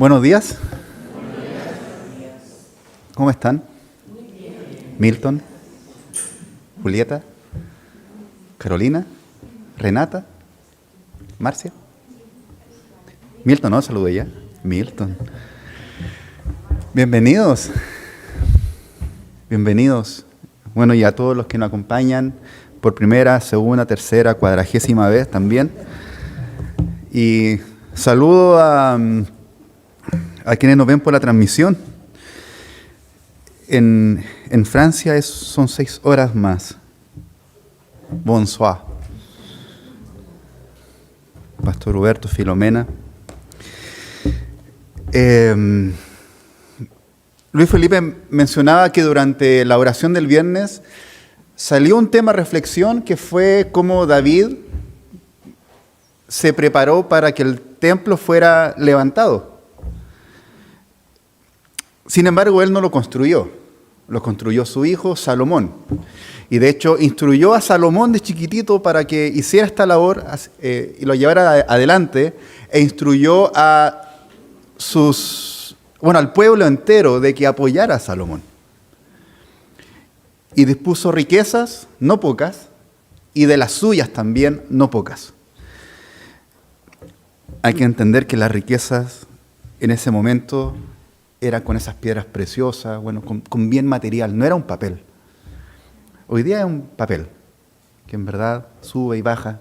Buenos días. ¿Cómo están? Milton, Julieta, Carolina, Renata, Marcia. Milton, ¿no? Saludo ya. Milton. Bienvenidos. Bienvenidos. Bueno, y a todos los que nos acompañan por primera, segunda, tercera, 40ª vez también. Y saludo a quienes nos ven por la transmisión. En Francia son 6 horas más. Bonsoir. Pastor Huberto, Filomena. Luis Felipe mencionaba que durante la oración del viernes salió un tema de reflexión que fue cómo David se preparó para que el templo fuera levantado. Sin embargo, él no lo construyó su hijo Salomón. Y de hecho, instruyó a Salomón de chiquitito para que hiciera esta labor y lo llevara adelante, e instruyó al pueblo entero de que apoyara a Salomón. Y dispuso riquezas, no pocas, y de las suyas también, no pocas. Hay que entender que las riquezas en ese momento eran con esas piedras preciosas, con bien material, no era un papel. Hoy día es un papel, que en verdad sube y baja,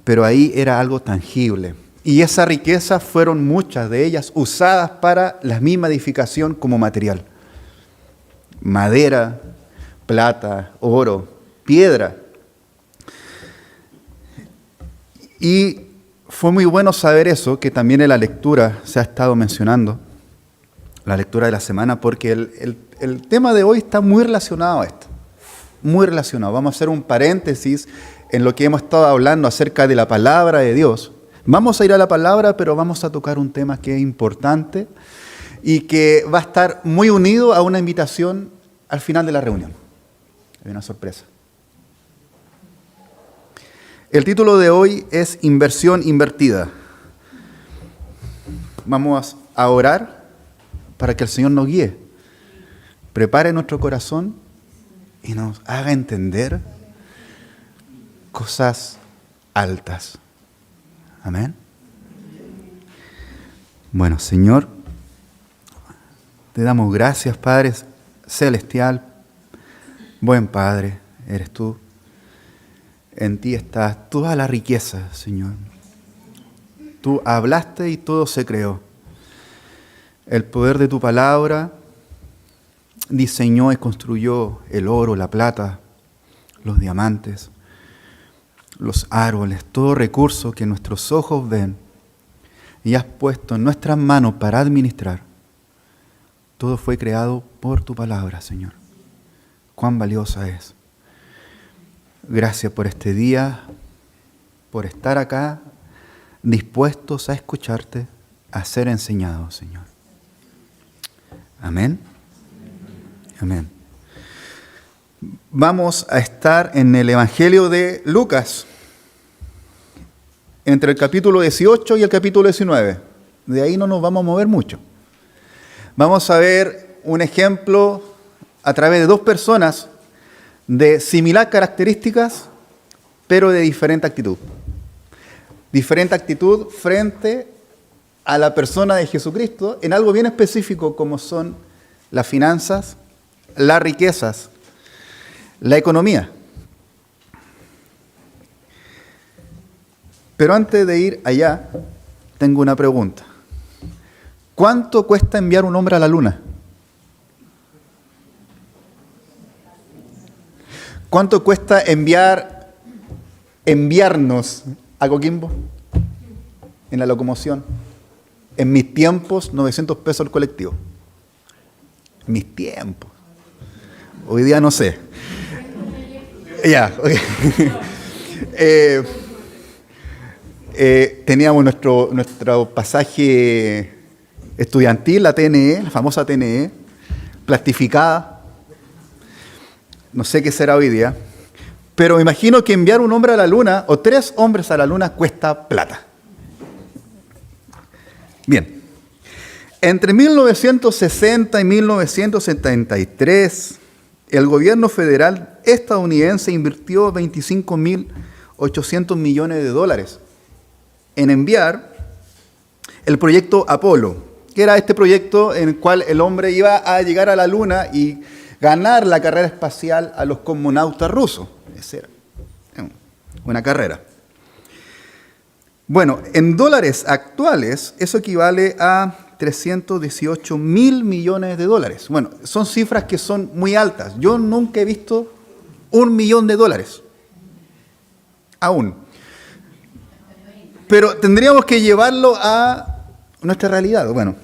pero ahí era algo tangible. Y esa riqueza fueron muchas de ellas usadas para la misma edificación como material. Madera, plata, oro, piedra. Y fue muy bueno saber eso, que también en la lectura se ha estado mencionando, la lectura de la semana, porque el tema de hoy está muy relacionado a esto. Muy relacionado. Vamos a hacer un paréntesis en lo que hemos estado hablando acerca de la palabra de Dios. Vamos a ir a la palabra, pero vamos a tocar un tema que es importante y que va a estar muy unido a una invitación al final de la reunión. Hay una sorpresa. El título de hoy es Inversión invertida. Vamos a orar para que el Señor nos guíe. Prepare nuestro corazón y nos haga entender cosas altas. Amén. Bueno, Señor, te damos gracias, Padre Celestial. Buen Padre eres tú. En ti está toda la riqueza, Señor. Tú hablaste y todo se creó. El poder de tu palabra diseñó y construyó el oro, la plata, los diamantes, los árboles, todo recurso que nuestros ojos ven y has puesto en nuestras manos para administrar. Todo fue creado por tu palabra, Señor. Cuán valiosa es. Gracias por este día, por estar acá, dispuestos a escucharte, a ser enseñados, Señor. Amén. Amén. Vamos a estar en el Evangelio de Lucas, entre el capítulo 18 y el capítulo 19. De ahí no nos vamos a mover mucho. Vamos a ver un ejemplo a través de 2 personas de similar características, pero de diferente actitud. Diferente actitud frente a la persona de Jesucristo en algo bien específico como son las finanzas, las riquezas, la economía. Pero antes de ir allá, tengo una pregunta. ¿Cuánto cuesta enviar un hombre a la luna? ¿Cuánto cuesta enviarnos a Coquimbo en la locomoción? En mis tiempos, 900 pesos el colectivo. Mis tiempos. Hoy día no sé. Ya, okay. Teníamos nuestro pasaje estudiantil, la TNE, la famosa TNE, plastificada. No sé qué será hoy día. Pero me imagino que enviar un hombre a la luna, o 3 hombres a la luna, cuesta plata. Bien. Entre 1960 y 1973, el gobierno federal estadounidense invirtió 25.800 millones de dólares en enviar el proyecto Apolo, que era este proyecto en el cual el hombre iba a llegar a la Luna y ganar la carrera espacial a los cosmonautas rusos. Esa era una carrera. Bueno, en dólares actuales, eso equivale a 318.000 millones de dólares. Bueno, son cifras que son muy altas. Yo nunca he visto $1.000.000. Aún. Pero tendríamos que llevarlo a nuestra realidad. Bueno,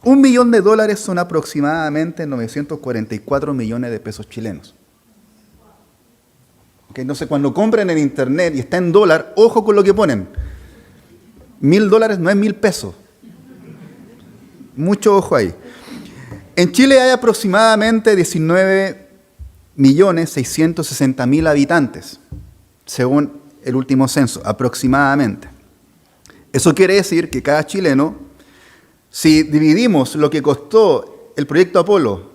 $1.000.000 son aproximadamente 944 millones de pesos chilenos. ¿Okay? Entonces, cuando compren en internet y está en dólar, ojo con lo que ponen. $1.000 no es 1.000 pesos. Mucho ojo ahí. En Chile hay aproximadamente 19.660.000 habitantes, según el último censo, aproximadamente. Eso quiere decir que cada chileno, si dividimos lo que costó el proyecto Apolo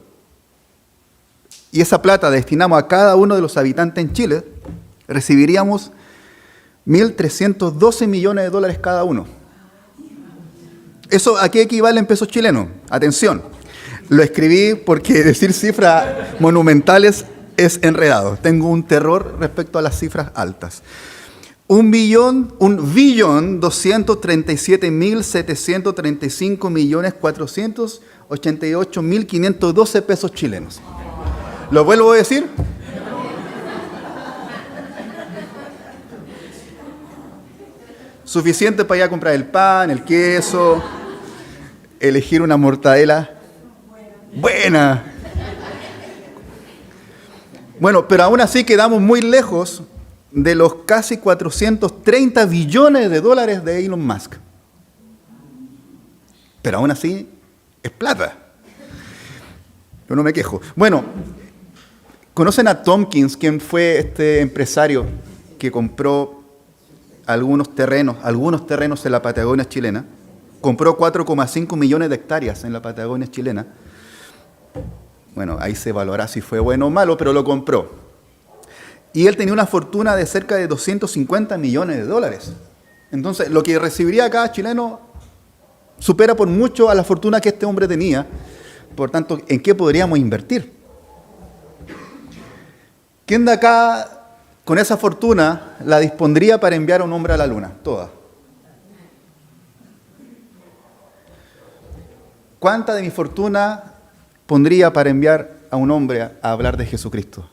y esa plata destinamos a cada uno de los habitantes en Chile, recibiríamos 1.312 millones de dólares cada uno. ¿Eso a qué equivale en pesos chilenos? Atención, lo escribí porque decir cifras monumentales es enredado. Tengo un terror respecto a las cifras altas. 1.237.735.488.512 pesos chilenos. ¿Lo vuelvo a decir? Suficiente para ir a comprar el pan, el queso, elegir una mortadela buena. Bueno, pero aún así quedamos muy lejos de los casi 430 billones de dólares de Elon Musk. Pero aún así es plata. Yo no me quejo. Bueno, ¿conocen a Tompkins, quien fue este empresario que compró algunos terrenos en la Patagonia chilena? Compró 4,5 millones de hectáreas en la Patagonia chilena. Bueno, ahí se valorará si fue bueno o malo, pero lo compró. Y él tenía una fortuna de cerca de 250 millones de dólares. Entonces, lo que recibiría cada chileno supera por mucho a la fortuna que este hombre tenía. Por tanto, ¿en qué podríamos invertir? ¿Quién de acá, con esa fortuna, la dispondría para enviar a un hombre a la luna? Toda. ¿Cuánta de mi fortuna pondría para enviar a un hombre a hablar de Jesucristo?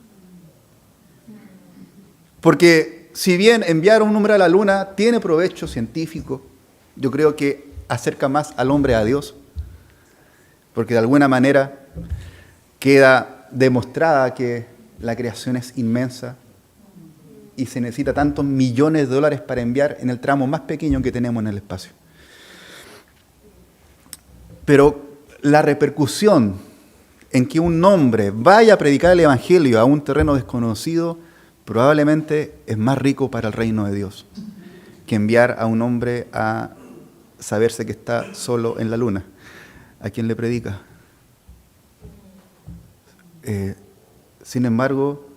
Porque si bien enviar a un hombre a la luna tiene provecho científico, yo creo que acerca más al hombre a Dios, porque de alguna manera queda demostrada que la creación es inmensa y se necesita tantos millones de dólares para enviar en el tramo más pequeño que tenemos en el espacio. Pero la repercusión en que un hombre vaya a predicar el Evangelio a un terreno desconocido probablemente es más rico para el reino de Dios que enviar a un hombre a saberse que está solo en la luna. ¿A quién le predica? Sin embargo,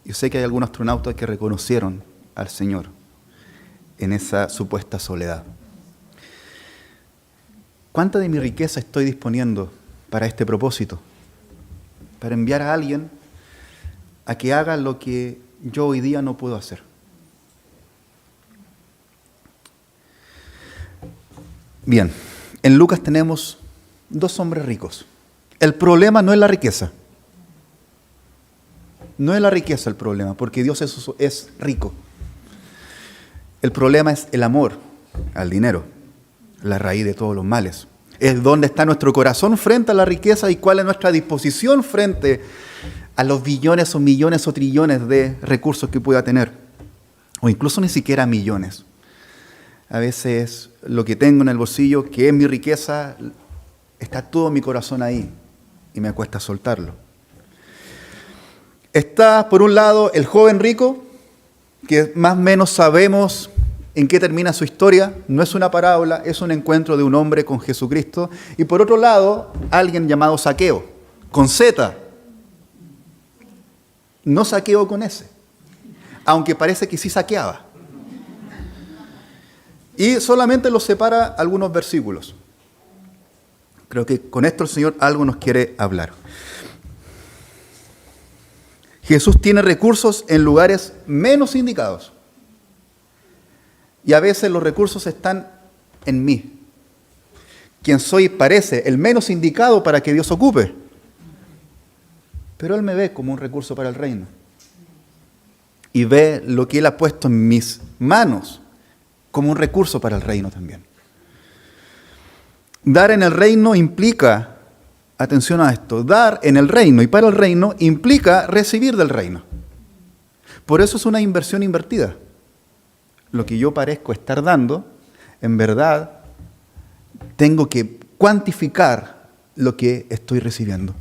yo sé que hay algunos astronautas que reconocieron al Señor en esa supuesta soledad. ¿Cuánta de mi riqueza estoy disponiendo para este propósito? Para enviar a alguien a que haga lo que yo hoy día no puedo hacer. Bien, en Lucas tenemos dos hombres ricos. El problema no es la riqueza. No es la riqueza el problema, porque Dios es rico. El problema es el amor al dinero, la raíz de todos los males. Es donde está nuestro corazón frente a la riqueza y cuál es nuestra disposición frente a los billones o millones o trillones de recursos que pueda tener. O incluso ni siquiera millones. A veces lo que tengo en el bolsillo, que es mi riqueza, está todo mi corazón ahí y me cuesta soltarlo. Está, por un lado, el joven rico, que más o menos sabemos ¿En qué termina su historia? No es una parábola, es un encuentro de un hombre con Jesucristo. Y por otro lado, alguien llamado Zaqueo, con Z. No Saqueo con S, aunque parece que sí saqueaba. Y solamente los separa algunos versículos. Creo que con esto el Señor algo nos quiere hablar. Jesús tiene recursos en lugares menos indicados. Y a veces los recursos están en mí. Quien soy parece el menos indicado para que Dios ocupe. Pero Él me ve como un recurso para el reino. Y ve lo que Él ha puesto en mis manos como un recurso para el reino también. Dar en el reino implica, atención a esto, dar en el reino y para el reino implica recibir del reino. Por eso es una inversión invertida. Lo que yo parezco estar dando, en verdad, tengo que cuantificar lo que estoy recibiendo.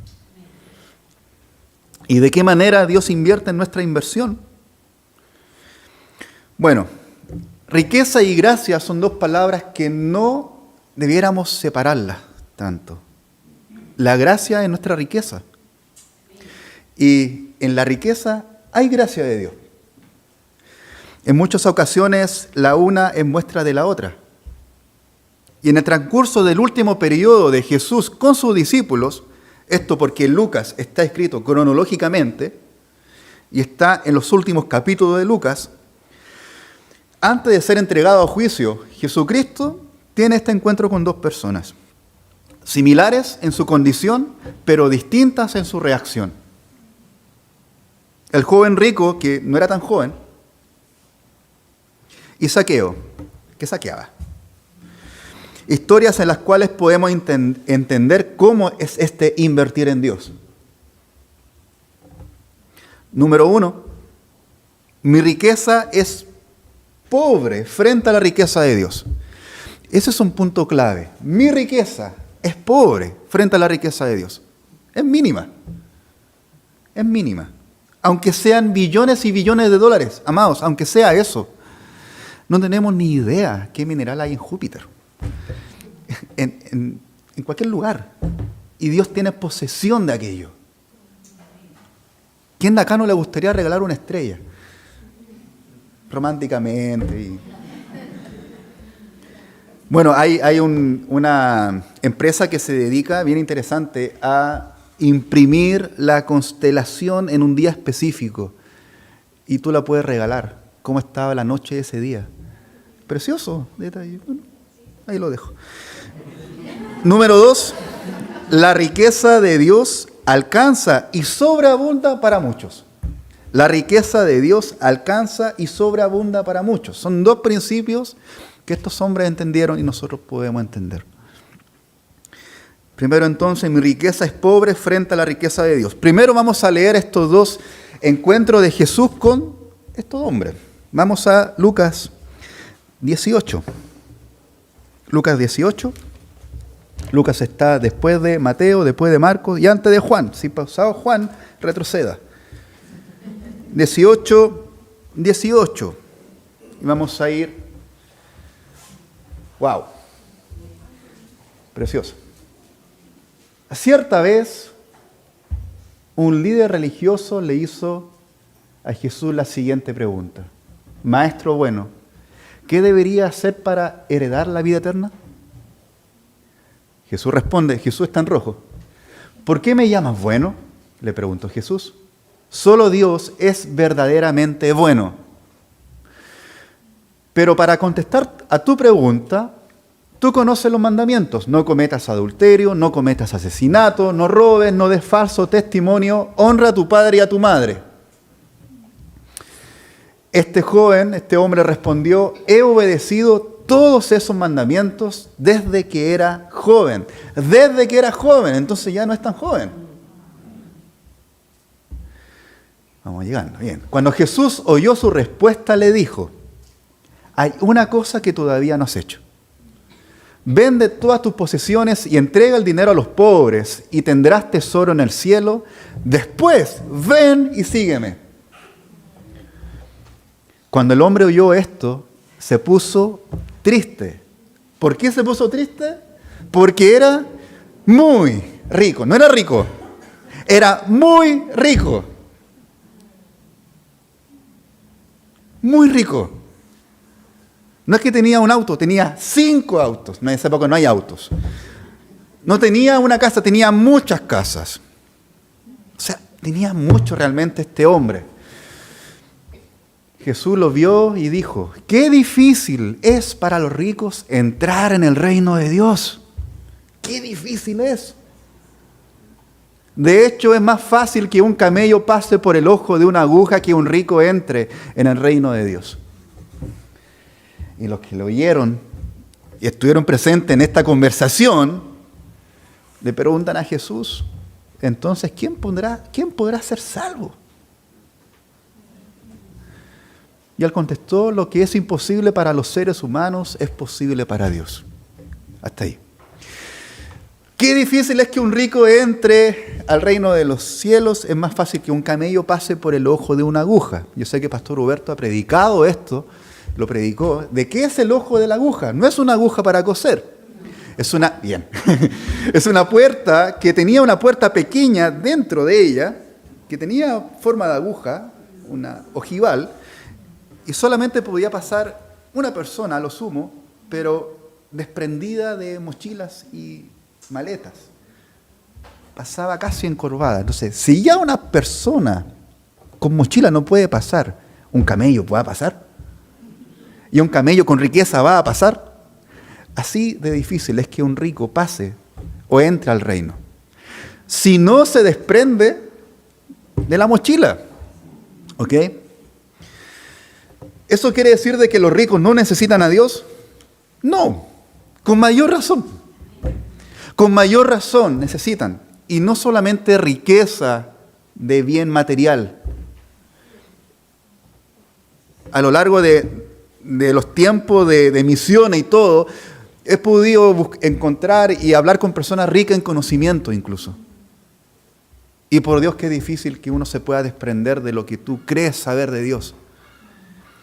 ¿Y de qué manera Dios invierte en nuestra inversión? Bueno, riqueza y gracia son dos palabras que no debiéramos separarlas tanto. La gracia es nuestra riqueza. Y en la riqueza hay gracia de Dios. En muchas ocasiones la una es muestra de la otra. Y en el transcurso del último periodo de Jesús con sus discípulos, esto porque Lucas está escrito cronológicamente y está en los últimos capítulos de Lucas, antes de ser entregado a juicio, Jesucristo tiene este encuentro con dos personas, similares en su condición, pero distintas en su reacción. El joven rico, que no era tan joven, y Zaqueo, que saqueaba. Historias en las cuales podemos entender cómo es este invertir en Dios. Número 1, mi riqueza es pobre frente a la riqueza de Dios. Ese es un punto clave. Mi riqueza es pobre frente a la riqueza de Dios. Es mínima. Es mínima. Aunque sean billones y billones de dólares, amados, aunque sea eso, no tenemos ni idea qué mineral hay en Júpiter. En cualquier lugar. Y Dios tiene posesión de aquello. ¿Quién de acá no le gustaría regalar una estrella? Románticamente. Bueno, hay una empresa que se dedica, bien interesante, a imprimir la constelación en un día específico. Y tú la puedes regalar. ¿Cómo estaba la noche de ese día? Precioso detalle. Bueno, ahí lo dejo. Número 2, la riqueza de Dios alcanza y sobreabunda para muchos. La riqueza de Dios alcanza y sobreabunda para muchos. Son dos principios que estos hombres entendieron y nosotros podemos entender. Primero entonces, mi riqueza es pobre frente a la riqueza de Dios. Primero vamos a leer estos dos encuentros de Jesús con estos hombres. Vamos a Lucas 18. Lucas 18. Lucas está después de Mateo, después de Marcos y antes de Juan. Si pausado Juan, retroceda. 18. Y vamos a ir. ¡Wow! Precioso. Cierta vez, un líder religioso le hizo a Jesús la siguiente pregunta. Maestro bueno, ¿qué debería hacer para heredar la vida eterna? Jesús responde, Jesús está en rojo. ¿Por qué me llamas bueno? Le preguntó Jesús. Solo Dios es verdaderamente bueno. Pero para contestar a tu pregunta, tú conoces los mandamientos. No cometas adulterio, no cometas asesinato, no robes, no des falso testimonio, honra a tu padre y a tu madre. Este hombre respondió, he obedecido todos esos mandamientos desde que era joven. Desde que era joven, entonces ya no es tan joven. Vamos llegando, bien. Cuando Jesús oyó su respuesta, le dijo, hay una cosa que todavía no has hecho. Vende todas tus posesiones y entrega el dinero a los pobres y tendrás tesoro en el cielo. Después, ven y sígueme. Cuando el hombre oyó esto, se puso triste. ¿Por qué se puso triste? Porque era muy rico. No era rico, era muy rico. Muy rico. No es que tenía un auto, tenía 5 autos. En esa época no hay autos. No tenía una casa, tenía muchas casas. O sea, tenía mucho realmente este hombre. Jesús lo vio y dijo, qué difícil es para los ricos entrar en el reino de Dios. Qué difícil es. De hecho, es más fácil que un camello pase por el ojo de una aguja que un rico entre en el reino de Dios. Y los que lo oyeron y estuvieron presentes en esta conversación, le preguntan a Jesús, entonces, ¿quién podrá ser salvo? Y él contestó, lo que es imposible para los seres humanos es posible para Dios. Hasta ahí. Qué difícil es que un rico entre al reino de los cielos, es más fácil que un camello pase por el ojo de una aguja. Yo sé que Pastor Huberto ha predicado esto, lo predicó. ¿De qué es el ojo de la aguja? No es una aguja para coser. Es una puerta que tenía una puerta pequeña dentro de ella, que tenía forma de aguja, una ojival, y solamente podía pasar una persona a lo sumo, pero desprendida de mochilas y maletas. Pasaba casi encorvada. Entonces, si ya una persona con mochila no puede pasar, ¿un camello puede pasar? ¿Y un camello con riqueza va a pasar? Así de difícil es que un rico pase o entre al reino. Si no se desprende de la mochila. ¿Ok? ¿Eso quiere decir de que los ricos no necesitan a Dios? No, con mayor razón. Con mayor razón necesitan. Y no solamente riqueza de bien material. A lo largo de los tiempos de misiones y todo, he podido encontrar y hablar con personas ricas en conocimiento incluso. Y por Dios, qué difícil que uno se pueda desprender de lo que tú crees saber de Dios,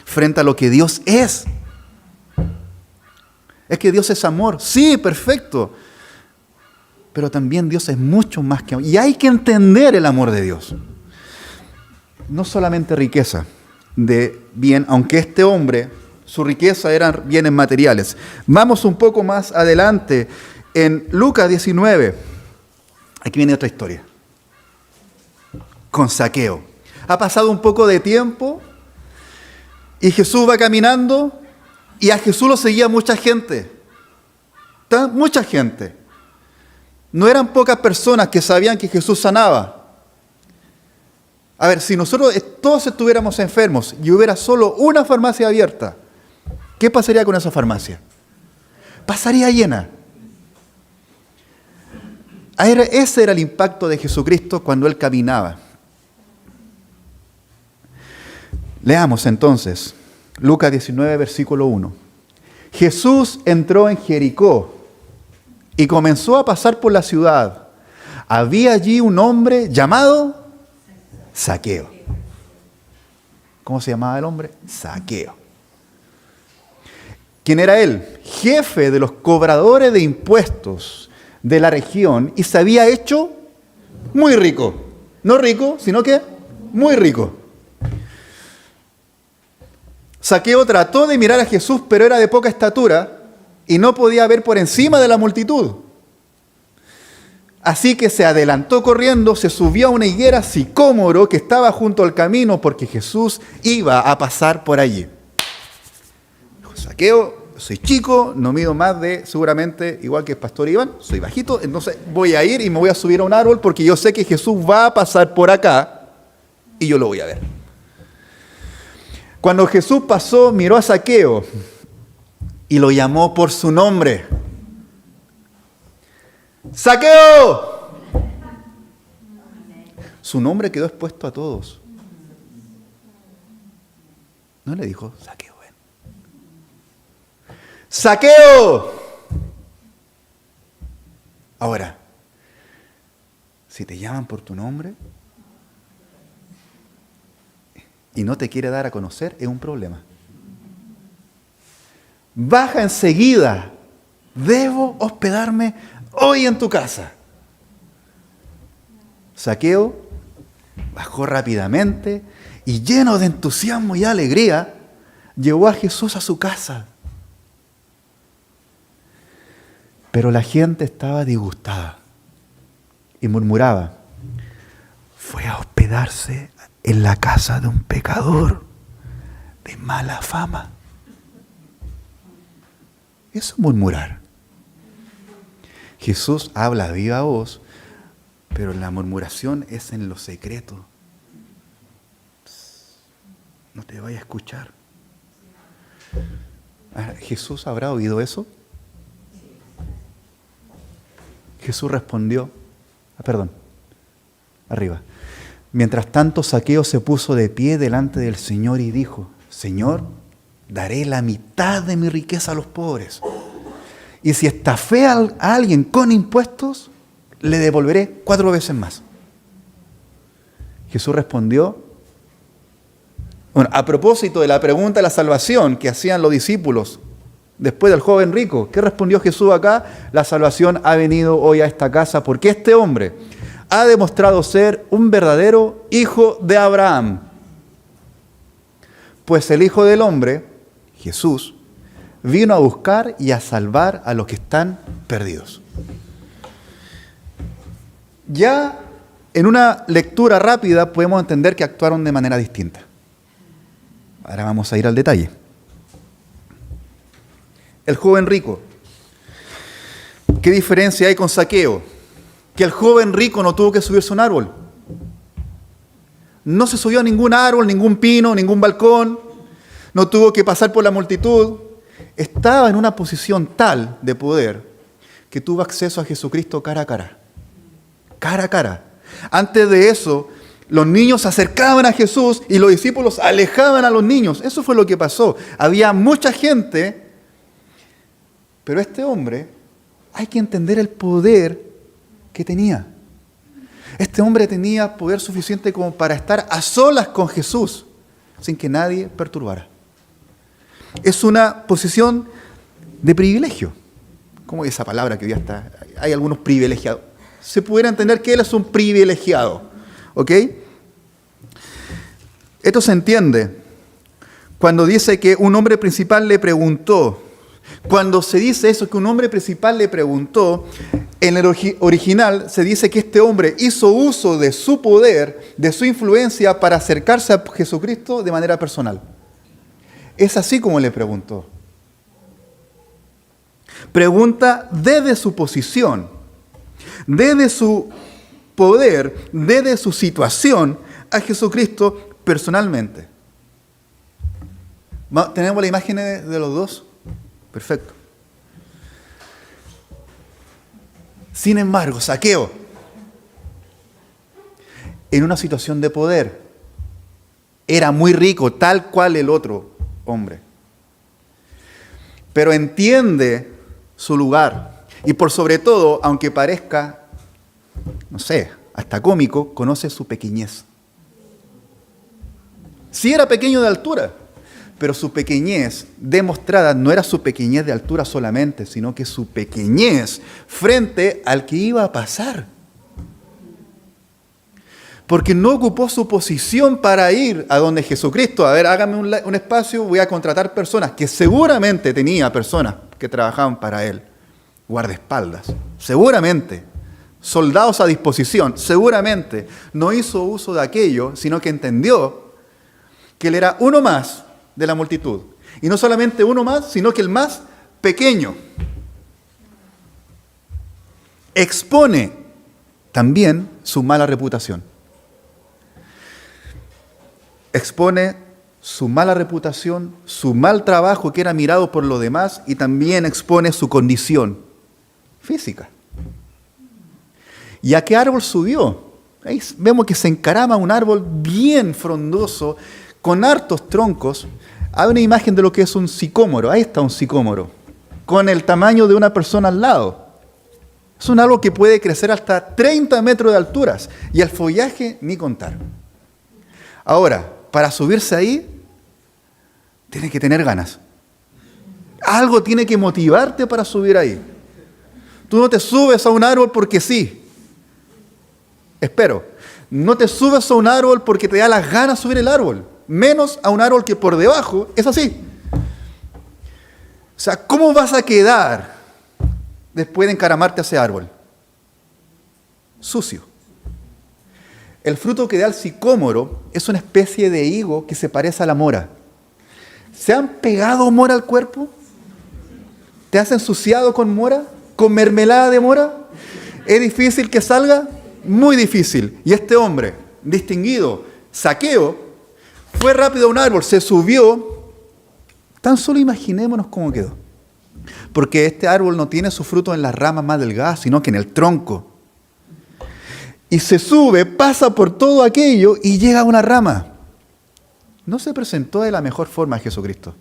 frente a lo que Dios es. Es que Dios es amor. Sí, perfecto. Pero también Dios es mucho más que amor. Y hay que entender el amor de Dios. No solamente riqueza de bien, aunque este hombre, su riqueza eran bienes materiales. Vamos un poco más adelante, en Lucas 19. Aquí viene otra historia. Con Zaqueo. Ha pasado un poco de tiempo y Jesús va caminando y a Jesús lo seguía mucha gente. Mucha gente. No eran pocas personas que sabían que Jesús sanaba. A ver, si nosotros todos estuviéramos enfermos y hubiera solo una farmacia abierta, ¿qué pasaría con esa farmacia? Pasaría llena. Ese era el impacto de Jesucristo cuando Él caminaba. Leamos entonces, Lucas 19, versículo 1. Jesús entró en Jericó y comenzó a pasar por la ciudad. Había allí un hombre llamado Zaqueo. ¿Cómo se llamaba el hombre? Zaqueo. ¿Quién era él? Jefe de los cobradores de impuestos de la región y se había hecho muy rico. No rico, sino que muy rico. Zaqueo trató de mirar a Jesús, pero era de poca estatura y no podía ver por encima de la multitud. Así que se adelantó corriendo, se subió a una higuera sicómoro que estaba junto al camino porque Jesús iba a pasar por allí. Dijo, Zaqueo, soy chico, no mido más de, seguramente, igual que el pastor Iván, soy bajito, entonces voy a ir y me voy a subir a un árbol porque yo sé que Jesús va a pasar por acá y yo lo voy a ver. Cuando Jesús pasó, miró a Zaqueo y lo llamó por su nombre. ¡Zaqueo! Su nombre quedó expuesto a todos. No le dijo, Zaqueo, ven. ¡Zaqueo! Ahora, si te llaman por tu nombre y no te quiere dar a conocer, es un problema. baja enseguida. Debo hospedarme hoy en tu casa. Zaqueo bajó rápidamente y lleno de entusiasmo y alegría, llevó a Jesús a su casa. Pero la gente estaba disgustada y murmuraba: fue a hospedarse en la casa de un pecador de mala fama. Eso es murmurar. Jesús habla a viva voz, pero la murmuración es en lo secreto. No te vaya a escuchar. ¿Jesús habrá oído eso? Jesús respondió, arriba. Mientras tanto, Zaqueo se puso de pie delante del Señor y dijo: Señor, daré la mitad de mi riqueza a los pobres. Y si estafé a alguien con impuestos, le devolveré 4 veces más. Jesús respondió, a propósito de la pregunta de la salvación que hacían los discípulos después del joven rico, ¿qué respondió Jesús acá? La salvación ha venido hoy a esta casa porque este hombre ha demostrado ser un verdadero hijo de Abraham. Pues el Hijo del Hombre, Jesús, vino a buscar y a salvar a los que están perdidos. Ya en una lectura rápida podemos entender que actuaron de manera distinta. Ahora vamos a ir al detalle. El joven rico. ¿Qué diferencia hay con Zaqueo? Que el joven rico no tuvo que subirse a un árbol. No se subió a ningún árbol, ningún pino, ningún balcón. No tuvo que pasar por la multitud. Estaba en una posición tal de poder que tuvo acceso a Jesucristo cara a cara. Cara a cara. Antes de eso, los niños se acercaban a Jesús y los discípulos alejaban a los niños. Eso fue lo que pasó. Había mucha gente, pero este hombre, hay que entender el poder que tenía. Este hombre tenía poder suficiente como para estar a solas con Jesús, sin que nadie perturbara. Es una posición de privilegio. ¿Cómo es esa palabra que hoy está? Hay algunos privilegiados. Se pudiera entender que él es un privilegiado. ¿Ok? Esto se entiende cuando dice que un hombre principal le preguntó. Cuando se dice eso, que un hombre principal le preguntó, en el original se dice que este hombre hizo uso de su poder, de su influencia para acercarse a Jesucristo de manera personal. Es así como le preguntó. Pregunta desde su posición, desde su poder, desde su situación a Jesucristo personalmente. ¿Tenemos la imagen de los dos? Perfecto. Sin embargo, Zaqueo, en una situación de poder, era muy rico, tal cual el otro hombre. Pero entiende su lugar. Y por sobre todo, aunque parezca, hasta cómico, conoce su pequeñez. Sí era pequeño de altura, pero su pequeñez demostrada no era su pequeñez de altura solamente, sino que su pequeñez frente al que iba a pasar. Porque no ocupó su posición para ir a donde Jesucristo, a ver, hágame un espacio, voy a contratar personas, que seguramente tenía personas que trabajaban para él, guardaespaldas, seguramente, soldados a disposición, seguramente. No hizo uso de aquello, sino que entendió que él era uno más de la multitud. Y no solamente uno más, sino que el más pequeño. Expone también su mala reputación. Expone su mala reputación, su mal trabajo que era mirado por los demás, y también expone su condición física. ¿Y a qué árbol subió? Ahí vemos que se encarama un árbol bien frondoso, con hartos troncos. Hay una imagen de lo que es un sicómoro. Ahí está un sicómoro, con el tamaño de una persona al lado. Es un árbol que puede crecer hasta 30 metros de alturas, y el follaje ni contar. Ahora, para subirse ahí, tiene que tener ganas. Algo tiene que motivarte para subir ahí. Tú no te subes a un árbol porque sí. Espero. No te subes a un árbol porque te da las ganas de subir el árbol. Menos a un árbol que por debajo es así. O sea, ¿cómo vas a quedar después de encaramarte a ese árbol? Sucio. El fruto que da el sicómoro es una especie de higo que se parece a la mora. ¿Se han pegado mora al cuerpo? ¿Te has ensuciado con mora? ¿Con mermelada de mora? ¿Es difícil que salga? Muy difícil. Y este hombre, distinguido, Zaqueo, fue rápido a un árbol, se subió. Tan solo imaginémonos cómo quedó. Porque este árbol no tiene su fruto en las ramas más delgadas, sino que en el tronco. Y se sube, pasa por todo aquello y llega a una rama. No se presentó de la mejor forma a Jesucristo.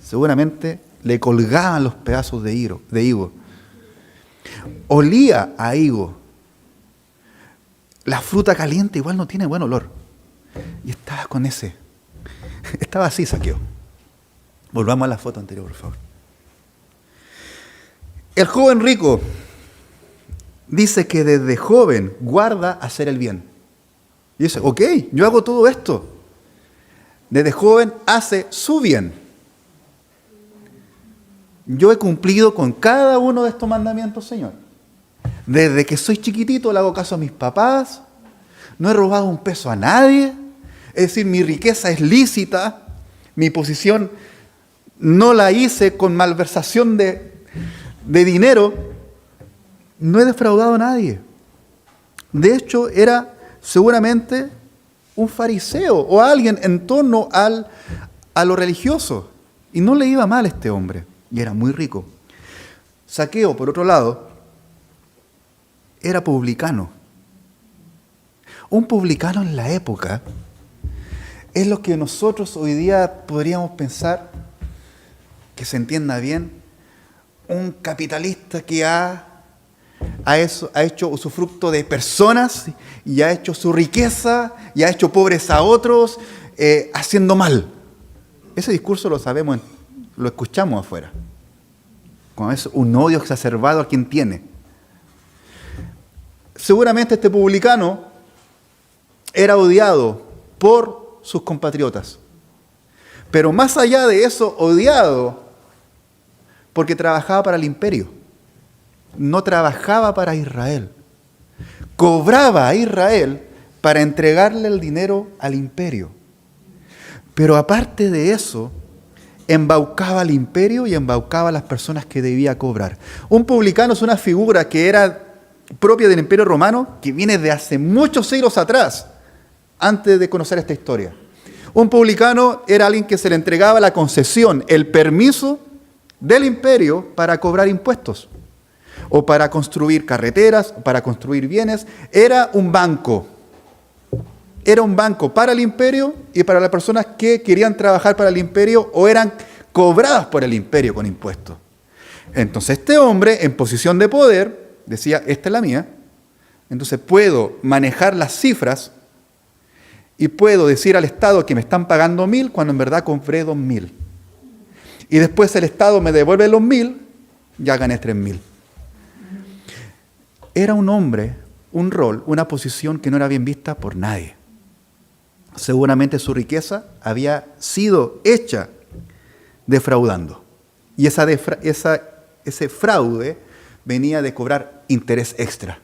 Seguramente le colgaban los pedazos de higo. Olía a higo. La fruta caliente igual no tiene buen olor. Y estaba con ese. Estaba así, Zaqueo. Volvamos a la foto anterior, por favor. El joven rico dice que desde joven guarda hacer el bien. Y dice, ok, yo hago todo esto. Desde joven hace su bien. Yo he cumplido con cada uno de estos mandamientos, Señor. Desde que soy chiquitito le hago caso a mis papás. No he robado un peso a nadie. Es decir, mi riqueza es lícita. Mi posición no la hice con malversación de dinero. No he defraudado a nadie. De hecho, era seguramente un fariseo o alguien en torno a lo religioso. Y no le iba mal a este hombre. Y era muy rico. Zaqueo, por otro lado, era publicano. Un publicano en la época es lo que nosotros hoy día podríamos pensar, que se entienda bien, un capitalista que ha hecho usufructo de personas y ha hecho su riqueza y ha hecho pobres a otros haciendo mal. Ese discurso lo sabemos, lo escuchamos afuera. Cuando es un odio exacerbado a quien tiene. Seguramente este publicano era odiado por sus compatriotas. Pero más allá de eso, odiado porque trabajaba para el imperio. No trabajaba para Israel. Cobraba a Israel para entregarle el dinero al imperio. Pero aparte de eso, embaucaba al imperio y embaucaba a las personas que debía cobrar. Un publicano es una figura que era propia del Imperio Romano, que viene de hace muchos siglos atrás, antes de conocer esta historia. Un publicano era alguien que se le entregaba la concesión, el permiso del imperio para cobrar impuestos, o para construir carreteras, para construir bienes. Era un banco. Era un banco para el imperio y para las personas que querían trabajar para el imperio o eran cobradas por el imperio con impuestos. Entonces este hombre, en posición de poder, decía, esta es la mía, entonces puedo manejar las cifras y puedo decir al Estado que me están pagando 1.000 cuando en verdad compré 2.000. Y después el Estado me devuelve los 1.000, ya gané 3.000. Era un hombre, un rol, una posición que no era bien vista por nadie. Seguramente su riqueza había sido hecha defraudando. Y ese fraude venía de cobrar interés extra.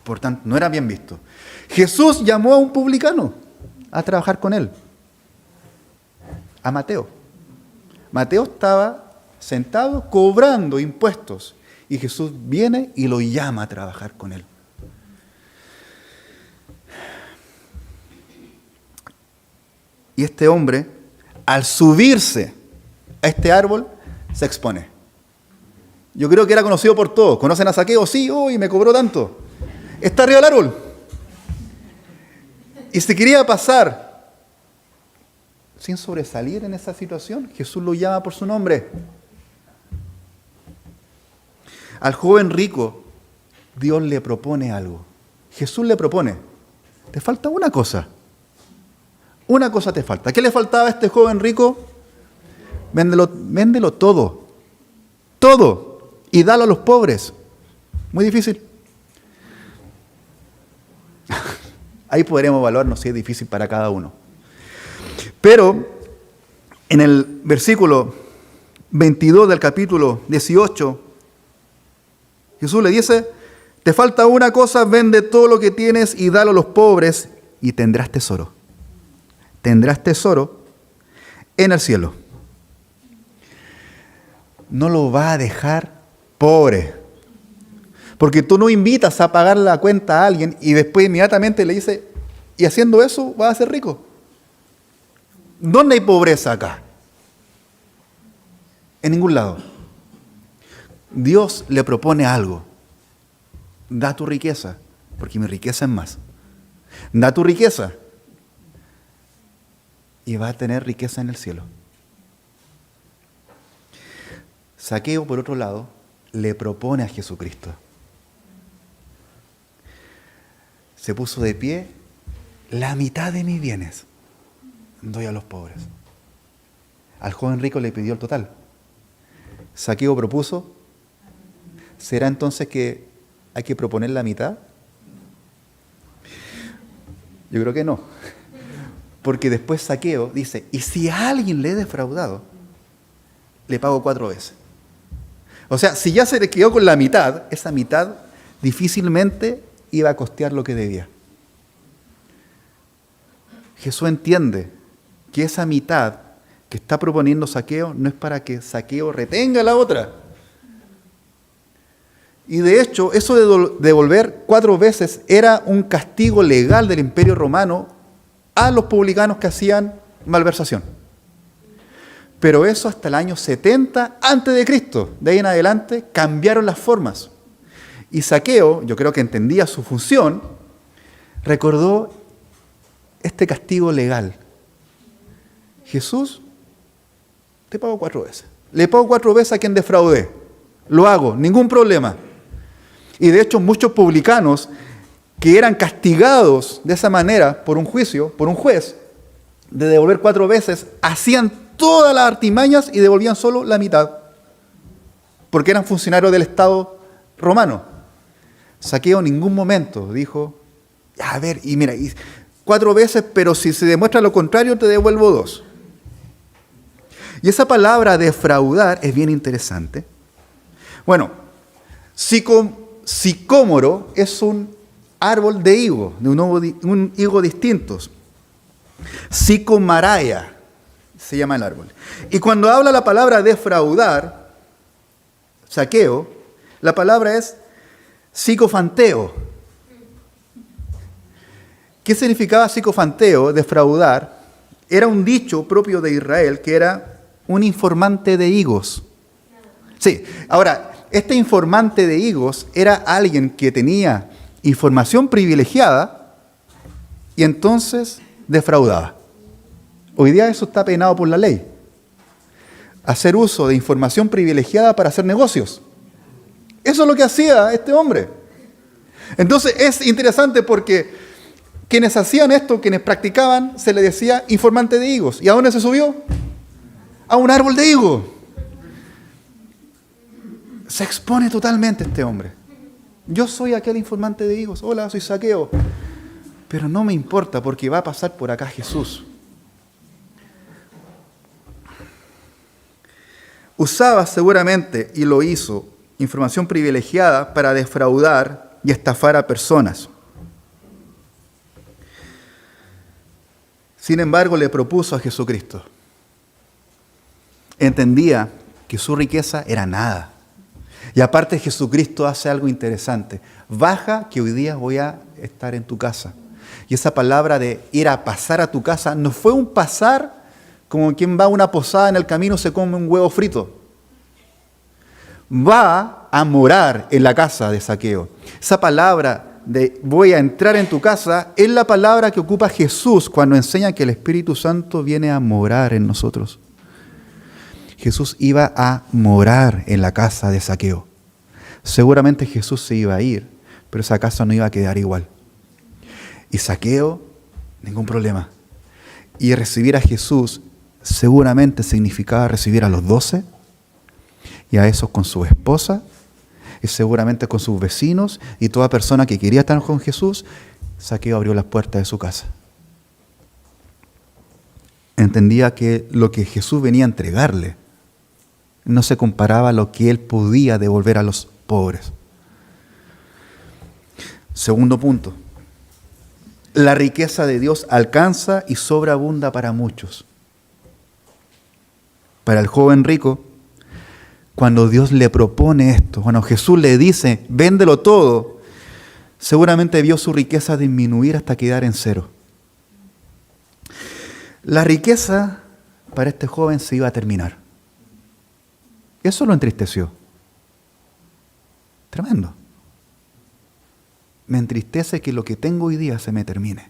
Por tanto, no era bien visto. Jesús llamó a un publicano a trabajar con él, a Mateo. Mateo estaba sentado cobrando impuestos y Jesús viene y lo llama a trabajar con él. Y este hombre, al subirse a este árbol, se expone. Yo creo que era conocido por todos. ¿Conocen a Zaqueo? Sí, uy, me cobró tanto. Está arriba del árbol. Y si quería pasar sin sobresalir en esa situación, Jesús lo llama por su nombre. Al joven rico, Dios le propone algo. Jesús le propone, te falta una cosa. Una cosa te falta. ¿Qué le faltaba a este joven rico? véndelo todo. Todo. Y dalo a los pobres. Muy difícil. Ahí podremos evaluarnos si es difícil para cada uno. Pero en el versículo 22 del capítulo 18, Jesús le dice, te falta una cosa, vende todo lo que tienes y dalo a los pobres y tendrás tesoro. Tendrás tesoro en el cielo. No lo va a dejar pobre. Porque tú no invitas a pagar la cuenta a alguien y después inmediatamente le dices, y haciendo eso vas a ser rico. ¿Dónde hay pobreza acá? En ningún lado. Dios le propone algo. Da tu riqueza, porque mi riqueza es más. Da tu riqueza y va a tener riqueza en el cielo. Zaqueo, por otro lado, le propone a Jesucristo. Se puso de pie, la mitad de mis bienes doy a los pobres. Al joven rico le pidió el total. Zaqueo propuso, ¿será entonces que hay que proponer la mitad? Yo creo que no. Porque después Zaqueo dice, y si a alguien le he defraudado, le pago 4 veces. O sea, si ya se le quedó con la mitad, esa mitad difícilmente iba a costear lo que debía. Jesús entiende que esa mitad que está proponiendo Zaqueo no es para que Zaqueo retenga la otra. Y de hecho, eso de devolver 4 veces era un castigo legal del Imperio Romano a los publicanos que hacían malversación. Pero eso hasta el año 70 a.C. De ahí en adelante cambiaron las formas. Y Zaqueo, yo creo que entendía su función, recordó este castigo legal. Jesús, te pago 4 veces. Le pago 4 veces a quien defraudé. Lo hago, ningún problema. Y de hecho muchos publicanos que eran castigados de esa manera por un juicio, por un juez, de devolver 4 veces, hacían todas las artimañas y devolvían solo la mitad. Porque eran funcionarios del Estado romano. Zaqueo en ningún momento dijo, a ver, y mira, 4 veces, pero si se demuestra lo contrario, te devuelvo 2. Y esa palabra defraudar es bien interesante. Bueno, sicómoro es un árbol de higo, de un higo distintos. Sicomaraya se llama el árbol. Y cuando habla la palabra defraudar, Zaqueo, la palabra es psicofanteo. ¿Qué significaba psicofanteo? Defraudar. Era un dicho propio de Israel que era un informante de higos. Sí, ahora, este informante de higos era alguien que tenía información privilegiada y entonces defraudaba. Hoy día eso está penado por la ley. Hacer uso de información privilegiada para hacer negocios. Eso es lo que hacía este hombre. Entonces es interesante porque quienes hacían esto, quienes practicaban, se le decía informante de higos. ¿Y a dónde se subió? A un árbol de higo. Se expone totalmente este hombre. Yo soy aquel informante de higos. Hola, soy Zaqueo. Pero no me importa porque va a pasar por acá Jesús. Usaba seguramente, y lo hizo, información privilegiada para defraudar y estafar a personas. Sin embargo, le propuso a Jesucristo. Entendía que su riqueza era nada. Y aparte Jesucristo hace algo interesante. Baja, que hoy día voy a estar en tu casa. Y esa palabra de ir a pasar a tu casa no fue un pasar como quien va a una posada en el camino se come un huevo frito. Va a morar en la casa de Zaqueo. Esa palabra de voy a entrar en tu casa es la palabra que ocupa Jesús cuando enseña que el Espíritu Santo viene a morar en nosotros. Jesús iba a morar en la casa de Zaqueo. Seguramente Jesús se iba a ir, pero esa casa no iba a quedar igual. Y Zaqueo, ningún problema. Y recibir a Jesús seguramente significaba recibir a los 12 y a esos con su esposa y seguramente con sus vecinos y toda persona que quería estar con Jesús. Zaqueo abrió las puertas de su casa. Entendía que lo que Jesús venía a entregarle no se comparaba a lo que él podía devolver a los pobres. Segundo punto. La riqueza de Dios alcanza y sobreabunda para muchos. Para el joven rico, cuando Dios le propone esto, cuando Jesús le dice, véndelo todo, seguramente vio su riqueza disminuir hasta quedar en cero. La riqueza para este joven se iba a terminar. Eso lo entristeció. Tremendo. Me entristece que lo que tengo hoy día se me termine.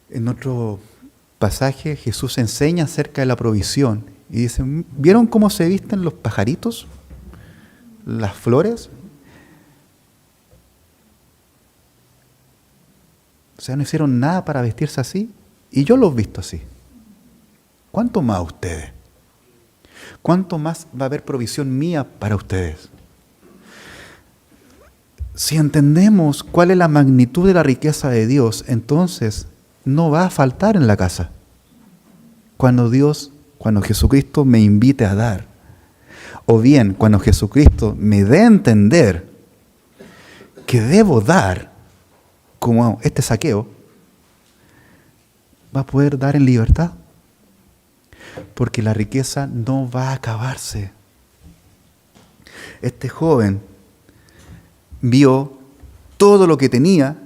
En otro pasaje Jesús enseña acerca de la provisión y dice, ¿vieron cómo se visten los pajaritos? Las flores. O sea, no hicieron nada para vestirse así y yo los visto así. ¿Cuánto más ustedes? ¿Cuánto más va a haber provisión mía para ustedes? Si entendemos cuál es la magnitud de la riqueza de Dios, entonces no va a faltar en la casa. Cuando Jesucristo me invite a dar, o bien cuando Jesucristo me dé a entender que debo dar, como este Zaqueo, va a poder dar en libertad. Porque la riqueza no va a acabarse. Este joven vio todo lo que tenía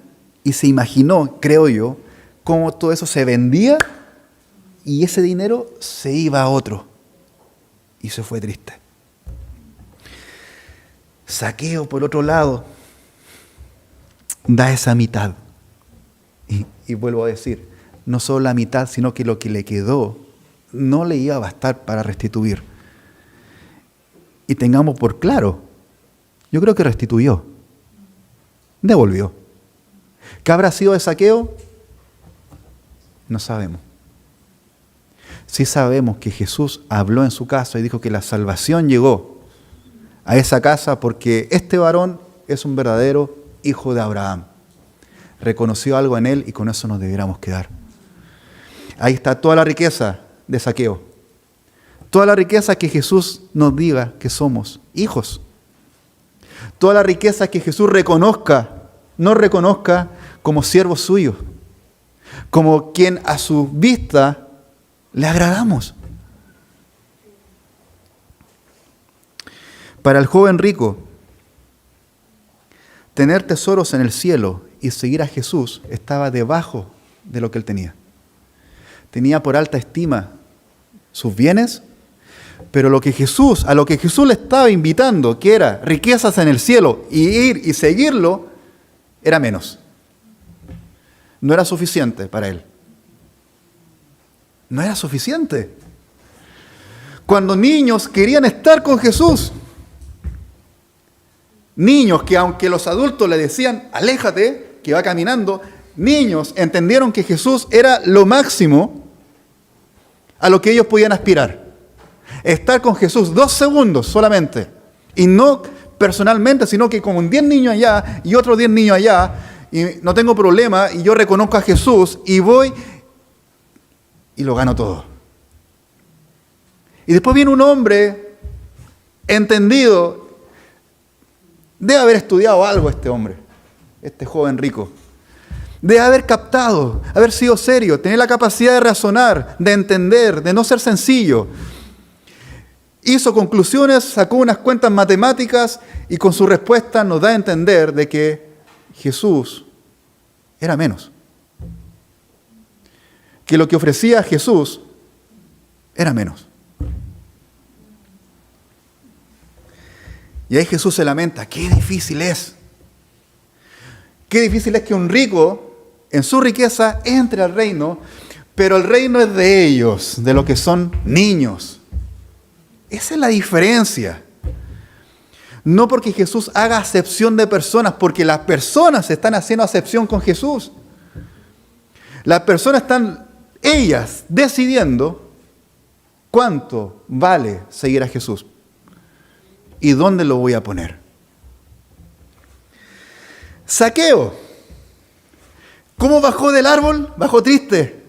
y se imaginó, creo yo, cómo todo eso se vendía y ese dinero se iba a otro. Y se fue triste. Zaqueo, por otro lado, da esa mitad. Y vuelvo a decir, no solo la mitad, sino que lo que le quedó no le iba a bastar para restituir. Y tengamos por claro, yo creo que restituyó. Devolvió. ¿Qué habrá sido de Zaqueo? No sabemos. Sí sabemos que Jesús habló en su casa y dijo que la salvación llegó a esa casa porque este varón es un verdadero hijo de Abraham. Reconoció algo en él y con eso nos debiéramos quedar. Ahí está toda la riqueza de Zaqueo. Toda la riqueza que Jesús nos diga que somos hijos. Toda la riqueza que Jesús nos reconozca como siervos suyos, como quien a su vista le agradamos. Para el joven rico, tener tesoros en el cielo y seguir a Jesús estaba debajo de lo que él tenía. Tenía por alta estima sus bienes, pero a lo que Jesús le estaba invitando, que era riquezas en el cielo, y ir y seguirlo, era menos. No era suficiente para él. No era suficiente. Cuando niños querían estar con Jesús, niños que aunque los adultos le decían, aléjate, que va caminando, niños entendieron que Jesús era lo máximo a lo que ellos podían aspirar. Estar con Jesús 2 segundos solamente. Y no personalmente, sino que con 10 niños allá y otros 10 niños allá, y no tengo problema, y yo reconozco a Jesús, y voy y lo gano todo. Y después viene un hombre entendido, debe haber estudiado algo este hombre, este joven rico. De haber captado, haber sido serio, tener la capacidad de razonar, de entender, de no ser sencillo. Hizo conclusiones, sacó unas cuentas matemáticas y con su respuesta nos da a entender de que Jesús era menos. Que lo que ofrecía Jesús era menos. Y ahí Jesús se lamenta, qué difícil es. Qué difícil es que un rico en su riqueza entre al reino, pero el reino es de ellos, de los que son niños. Esa es la diferencia. No porque Jesús haga acepción de personas, porque las personas están haciendo acepción con Jesús. Las personas están ellas decidiendo cuánto vale seguir a Jesús y dónde lo voy a poner. Zaqueo, ¿cómo bajó del árbol? Bajó triste.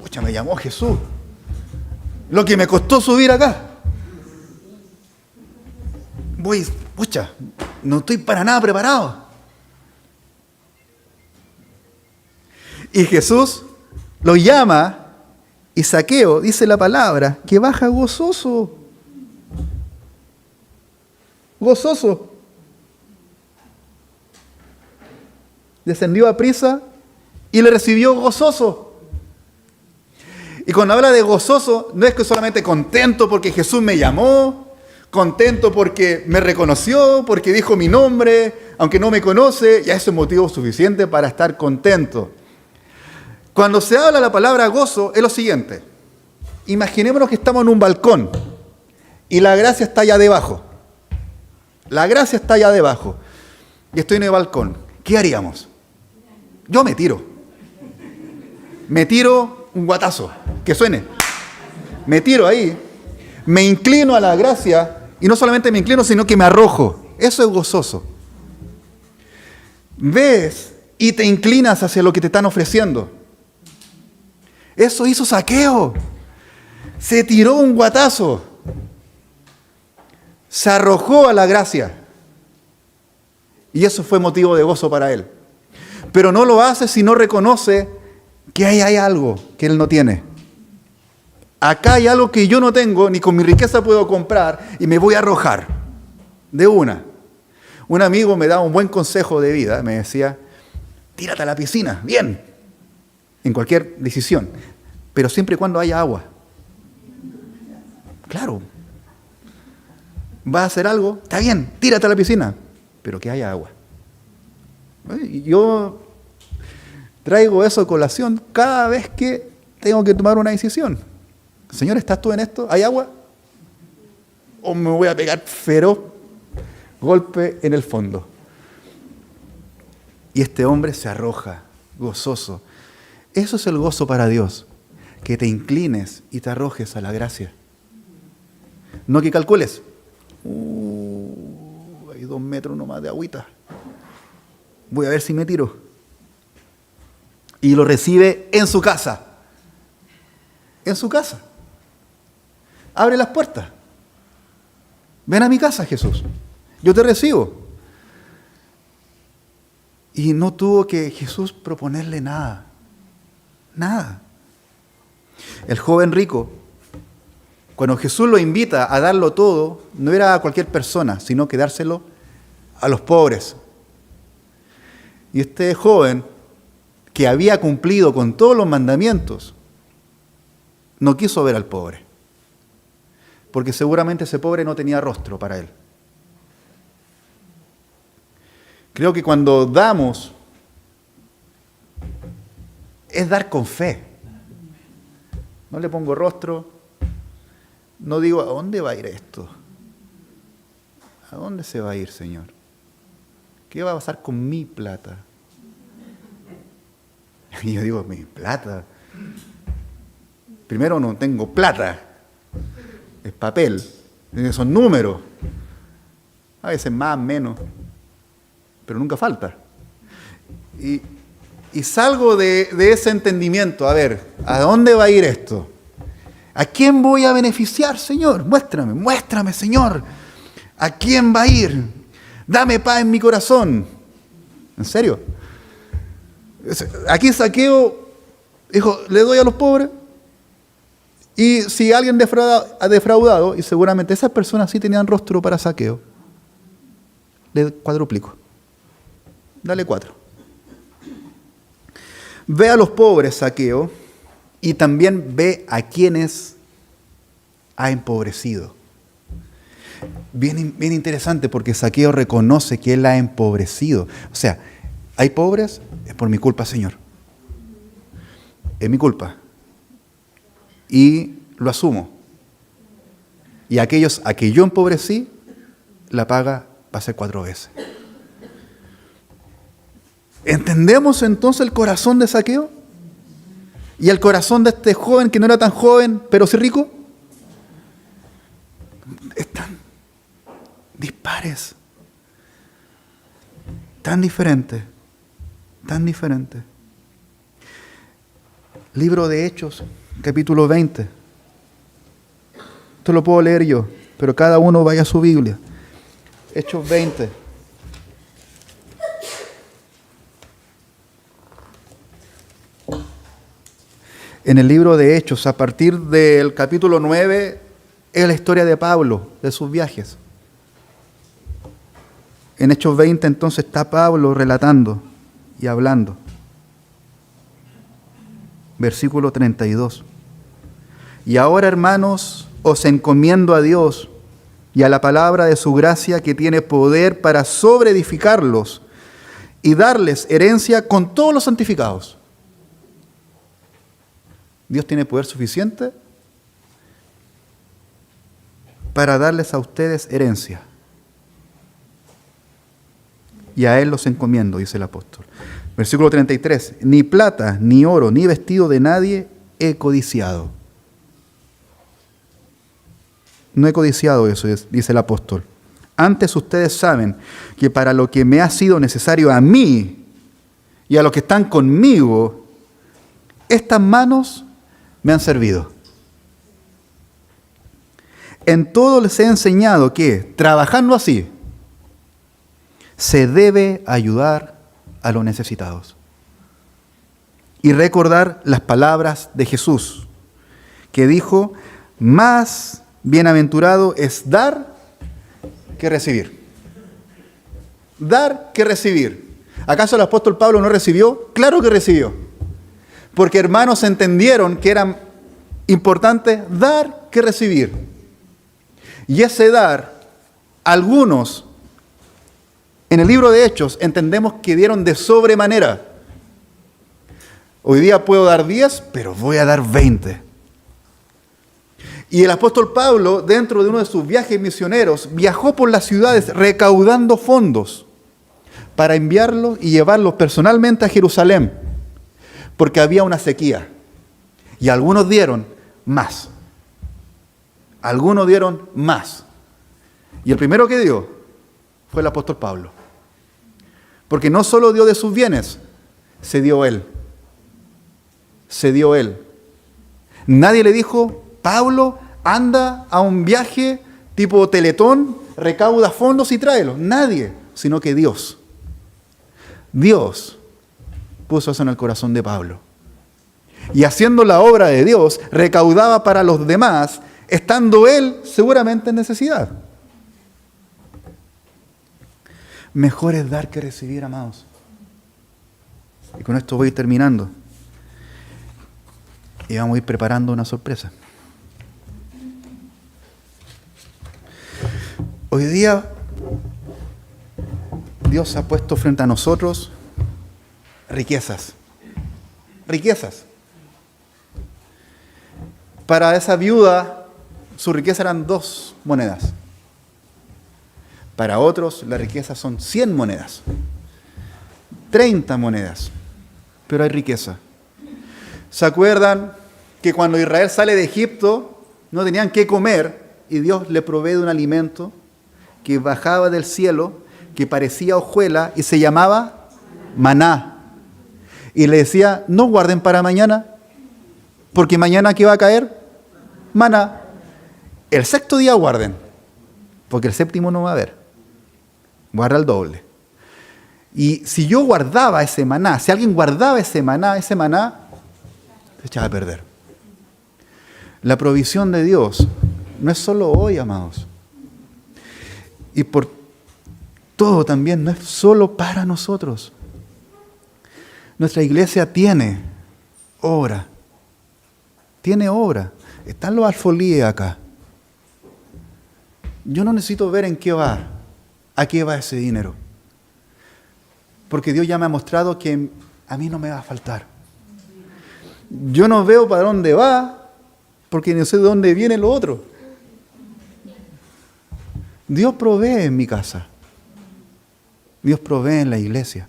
Pucha, me llamó Jesús. Lo que me costó subir acá. Pucha, no estoy para nada preparado. Y Jesús lo llama y Zaqueo, dice la palabra, que baja gozoso. Gozoso. Descendió a prisa y le recibió gozoso. Y cuando habla de gozoso, no es que solamente contento porque Jesús me llamó, contento porque me reconoció, porque dijo mi nombre, aunque no me conoce, ya eso es motivo suficiente para estar contento. Cuando se habla la palabra gozo, es lo siguiente. Imaginémonos que estamos en un balcón y la gracia está allá debajo. La gracia está allá debajo y estoy en el balcón. ¿Qué haríamos? Yo me tiro. Me tiro un guatazo, que suene. Me tiro ahí, me inclino a la gracia y no solamente me inclino, sino que me arrojo. Eso es gozoso. Ves y te inclinas hacia lo que te están ofreciendo. Eso hizo Zaqueo. Se tiró un guatazo. Se arrojó a la gracia. Y eso fue motivo de gozo para él. Pero no lo hace si no reconoce que ahí hay algo que él no tiene. Acá hay algo que yo no tengo, ni con mi riqueza puedo comprar, y me voy a arrojar de una. Un amigo me daba un buen consejo de vida, me decía, tírate a la piscina, bien, en cualquier decisión, pero siempre y cuando haya agua. Claro, vas a hacer algo, está bien, tírate a la piscina, pero que haya agua. Yo traigo eso a colación cada vez que tengo que tomar una decisión. Señor, ¿estás tú en esto? ¿Hay agua? ¿O me voy a pegar feroz golpe en el fondo? Y este hombre se arroja, gozoso. Eso es el gozo para Dios, que te inclines y te arrojes a la gracia. No que calcules. Hay 2 metros nomás de agüita. Voy a ver si me tiro. Y lo recibe en su casa. En su casa. Abre las puertas. Ven a mi casa, Jesús. Yo te recibo. Y no tuvo que Jesús proponerle nada. Nada. El joven rico, cuando Jesús lo invita a darlo todo, no era a cualquier persona, sino que dárselo a los pobres. Y este joven, que había cumplido con todos los mandamientos, no quiso ver al pobre, porque seguramente ese pobre no tenía rostro para él. Creo que cuando damos, es dar con fe. No le pongo rostro, no digo, ¿a dónde va a ir esto? ¿A dónde se va a ir, Señor? ¿Qué va a pasar con mi plata? Y yo digo, mi plata. Primero, no tengo plata. Es papel. Son números. A veces más, menos. Pero nunca falta. Y salgo de ese entendimiento. A ver, ¿a dónde va a ir esto? ¿A quién voy a beneficiar, Señor? Muéstrame, Señor. ¿A quién va a ir? Dame paz en mi corazón. ¿En serio? Aquí Zaqueo dijo, le doy a los pobres. Y si alguien ha defraudado, y seguramente esas personas sí tenían rostro para Zaqueo, le cuadruplico. Dale 4. Ve a los pobres, Zaqueo, y también ve a quienes ha empobrecido. Bien interesante, porque Zaqueo reconoce que él ha empobrecido. O sea, hay pobres, es por mi culpa, Señor. Es mi culpa. Y lo asumo. Y aquellos a que yo empobrecí, la paga va a ser 4 veces. ¿Entendemos entonces el corazón de Zaqueo? Y el corazón de este joven, que no era tan joven, pero sí rico, están dispares. Tan diferentes. Tan diferentes. Libro de Hechos, capítulo 20. Esto lo puedo leer yo, pero cada uno vaya a su Biblia. Hechos 20. En el libro de Hechos, a partir del capítulo 9, es la historia de Pablo, de sus viajes. En Hechos 20 entonces está Pablo relatando y hablando. Versículo 32. Y ahora, hermanos, os encomiendo a Dios y a la palabra de su gracia, que tiene poder para sobreedificarlos y darles herencia con todos los santificados. Dios tiene poder suficiente para darles a ustedes herencia. Y a Él los encomiendo, dice el apóstol. Versículo 33. Ni plata, ni oro, ni vestido de nadie he codiciado. No he codiciado eso, dice el apóstol. Antes ustedes saben que para lo que me ha sido necesario a mí y a los que están conmigo, estas manos me han servido. En todo les he enseñado que, trabajando así, se debe ayudar a los necesitados. Y recordar las palabras de Jesús, que dijo: más bienaventurado es dar que recibir. Dar que recibir. ¿Acaso el apóstol Pablo no recibió? Claro que recibió. Porque hermanos entendieron que era importante dar que recibir. Y ese dar, algunos, en el libro de Hechos, entendemos que dieron de sobremanera. Hoy día puedo dar 10, pero voy a dar 20. Y el apóstol Pablo, dentro de uno de sus viajes misioneros, viajó por las ciudades recaudando fondos para enviarlos y llevarlos personalmente a Jerusalén, porque había una sequía. Y algunos dieron más. Algunos dieron más. Y el primero que dio fue el apóstol Pablo. Porque no solo dio de sus bienes, se dio él. Se dio él. Nadie le dijo: Pablo, anda a un viaje tipo Teletón, recauda fondos y tráelos. Nadie, sino que Dios. Dios puso eso en el corazón de Pablo. Y haciendo la obra de Dios, recaudaba para los demás, estando él seguramente en necesidad. Mejor es dar que recibir, amados. Y con esto voy terminando. Y vamos a ir preparando una sorpresa. Hoy día Dios ha puesto frente a nosotros riquezas. Riquezas. Para esa viuda, su riqueza eran 2 monedas. Para otros, la riqueza son 100 monedas. 30 monedas. Pero hay riqueza. ¿Se acuerdan que cuando Israel sale de Egipto, no tenían qué comer y Dios le provee de un alimento que bajaba del cielo, que parecía hojuela y se llamaba maná? Y le decía: no guarden para mañana, porque mañana ¿qué va a caer? Maná. El 6º día guarden, porque el 7º no va a haber. Guarda el doble. Y si yo guardaba ese maná, si alguien guardaba ese maná se echaba a perder. La provisión de Dios no es solo hoy, amados. Y por todo también no es solo para nosotros. Nuestra iglesia tiene obra. Tiene obra. Están los alfolíes acá. Yo no necesito ver en qué va, a qué va ese dinero. Porque Dios ya me ha mostrado que a mí no me va a faltar. Yo no veo para dónde va, porque no sé de dónde viene lo otro. Dios provee en mi casa. Dios provee en la iglesia.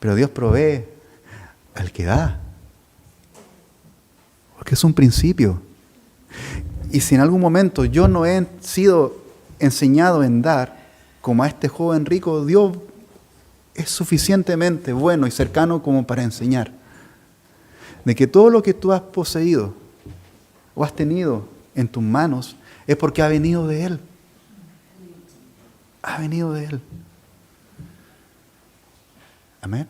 Pero Dios provee al que da. Porque es un principio. Y si en algún momento yo no he sido enseñado en dar, como a este joven rico, Dios es suficientemente bueno y cercano como para enseñar. De que todo lo que tú has poseído o has tenido en tus manos es porque ha venido de Él. Ha venido de Él. Amén.